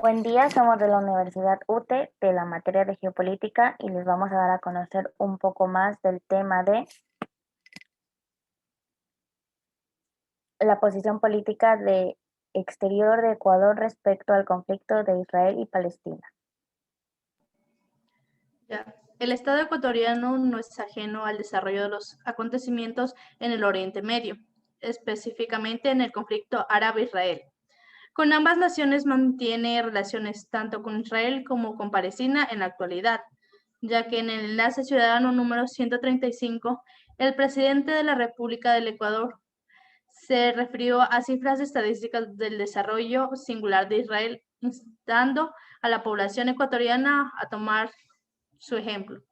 Buen día, somos de la Universidad UTE de la materia de geopolítica y les vamos a dar a conocer un poco más del tema de la posición política de exterior de Ecuador respecto al conflicto de Israel y Palestina. Ya. El Estado ecuatoriano no es ajeno al desarrollo de los acontecimientos en el Oriente Medio, específicamente en el conflicto árabe-israel. Con ambas naciones mantiene relaciones tanto con Israel como con Palestina en la actualidad, ya que en el enlace ciudadano número 135, el presidente de la República del Ecuador se refirió a cifras estadísticas del desarrollo singular de Israel, instando a la población ecuatoriana a tomar su ejemplo.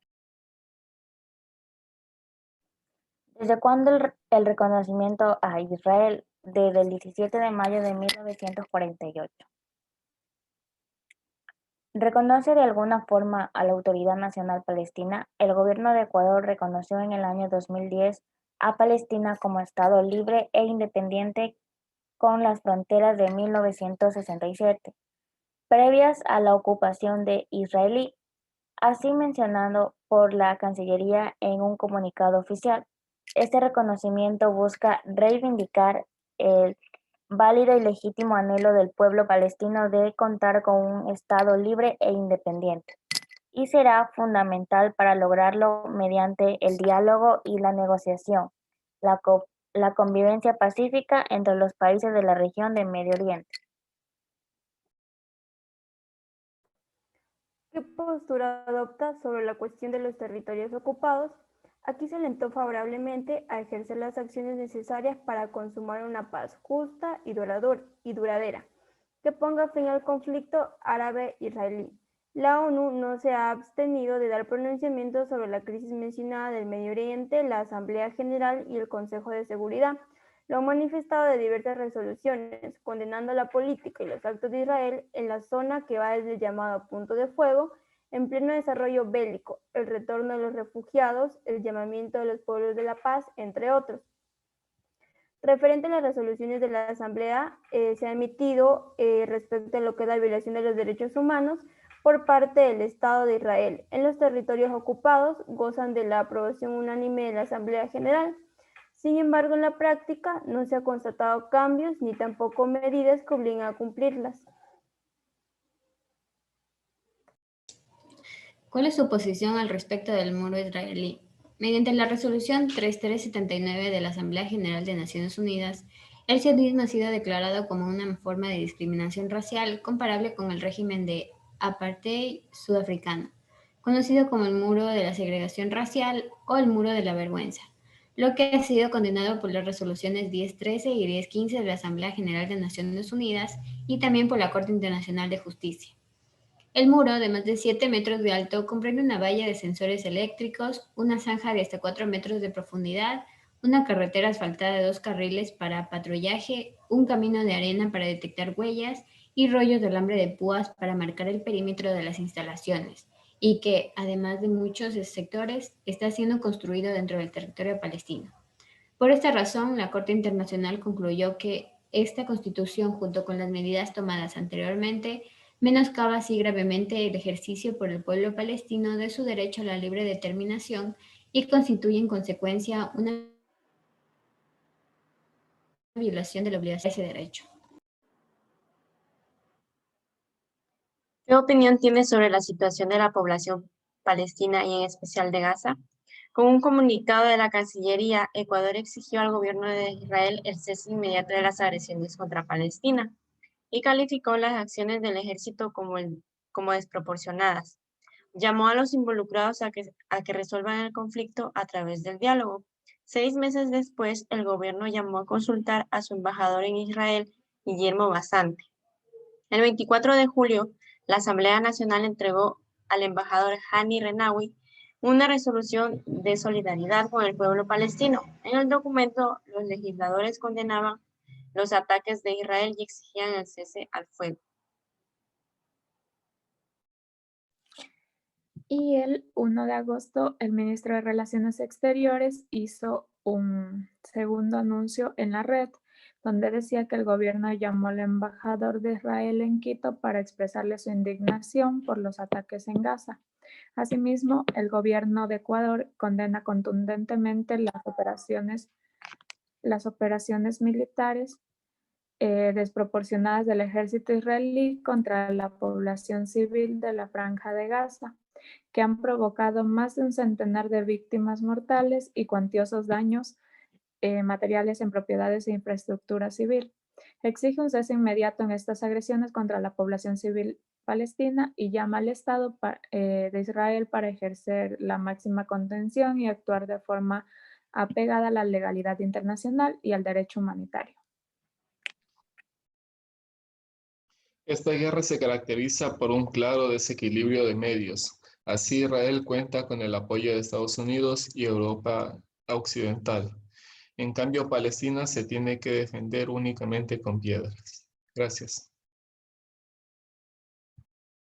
¿Desde cuándo el reconocimiento a Israel? Desde el 17 de mayo de 1948. ¿Reconoce de alguna forma a la Autoridad Nacional Palestina? El gobierno de Ecuador reconoció en el año 2010 a Palestina como Estado libre e independiente con las fronteras de 1967, previas a la ocupación de israelí, así mencionado por la Cancillería en un comunicado oficial. Este reconocimiento busca reivindicar el válido y legítimo anhelo del pueblo palestino de contar con un Estado libre e independiente, y será fundamental para lograrlo mediante el diálogo y la negociación, la, la convivencia pacífica entre los países de la región de Medio Oriente. ¿Qué postura adopta sobre la cuestión de los territorios ocupados? Aquí se alentó favorablemente a ejercer las acciones necesarias para consumar una paz justa y duradera, que ponga fin al conflicto árabe-israelí. La ONU no se ha abstenido de dar pronunciamientos sobre la crisis mencionada del Medio Oriente, la Asamblea General y el Consejo de Seguridad. Lo han manifestado de diversas resoluciones, condenando la política y los actos de Israel en la zona que va desde el llamado punto de fuego, en pleno desarrollo bélico, el retorno de los refugiados, el llamamiento de los pueblos de la paz, entre otros. Referente a las resoluciones de la Asamblea, se ha emitido respecto a lo que es la violación de los derechos humanos por parte del Estado de Israel. En los territorios ocupados gozan de la aprobación unánime de la Asamblea General. Sin embargo, en la práctica no se han constatado cambios ni tampoco medidas que obliguen a cumplirlas. ¿Cuál es su posición al respecto del muro israelí? Mediante la resolución 3379 de la Asamblea General de Naciones Unidas, el sionismo ha sido declarado como una forma de discriminación racial comparable con el régimen de apartheid sudafricano, conocido como el muro de la segregación racial o el muro de la vergüenza, lo que ha sido condenado por las resoluciones 1013 y 1015 de la Asamblea General de Naciones Unidas y también por la Corte Internacional de Justicia. El muro, de más de 7 metros de alto, comprende una valla de sensores eléctricos, una zanja de hasta 4 metros de profundidad, una carretera asfaltada de 2 carriles para patrullaje, un camino de arena para detectar huellas y rollos de alambre de púas para marcar el perímetro de las instalaciones, y que, además de muchos sectores, está siendo construido dentro del territorio palestino. Por esta razón, la Corte Internacional concluyó que esta Constitución, junto con las medidas tomadas anteriormente, menoscaba así gravemente el ejercicio por el pueblo palestino de su derecho a la libre determinación y constituye en consecuencia una violación de la obligación de ese derecho. ¿Qué opinión tiene sobre la situación de la población palestina y en especial de Gaza? Con un comunicado de la Cancillería, Ecuador exigió al gobierno de Israel el cese inmediato de las agresiones contra Palestina y calificó las acciones del ejército como desproporcionadas. Llamó a los involucrados a que resuelvan el conflicto a través del diálogo. 6 meses después, el gobierno llamó a consultar a su embajador en Israel, Guillermo Basante. El 24 de julio, la Asamblea Nacional entregó al embajador Hani Renawi una resolución de solidaridad con el pueblo palestino. En el documento, los legisladores condenaban los ataques de Israel y exigían el cese al fuego. Y el 1 de agosto, el ministro de Relaciones Exteriores hizo un segundo anuncio en la red, donde decía que el gobierno llamó al embajador de Israel en Quito para expresarle su indignación por los ataques en Gaza. Asimismo, el gobierno de Ecuador condena contundentemente las operaciones militares desproporcionadas del ejército israelí contra la población civil de la Franja de Gaza, que han provocado más de un centenar de víctimas mortales y cuantiosos daños materiales en propiedades e infraestructura civil. Exige un cese inmediato en estas agresiones contra la población civil palestina y llama al Estado de Israel para ejercer la máxima contención y actuar de forma apegada a la legalidad internacional y al derecho humanitario. Esta guerra se caracteriza por un claro desequilibrio de medios. Así, Israel cuenta con el apoyo de Estados Unidos y Europa Occidental. En cambio, Palestina se tiene que defender únicamente con piedras. Gracias.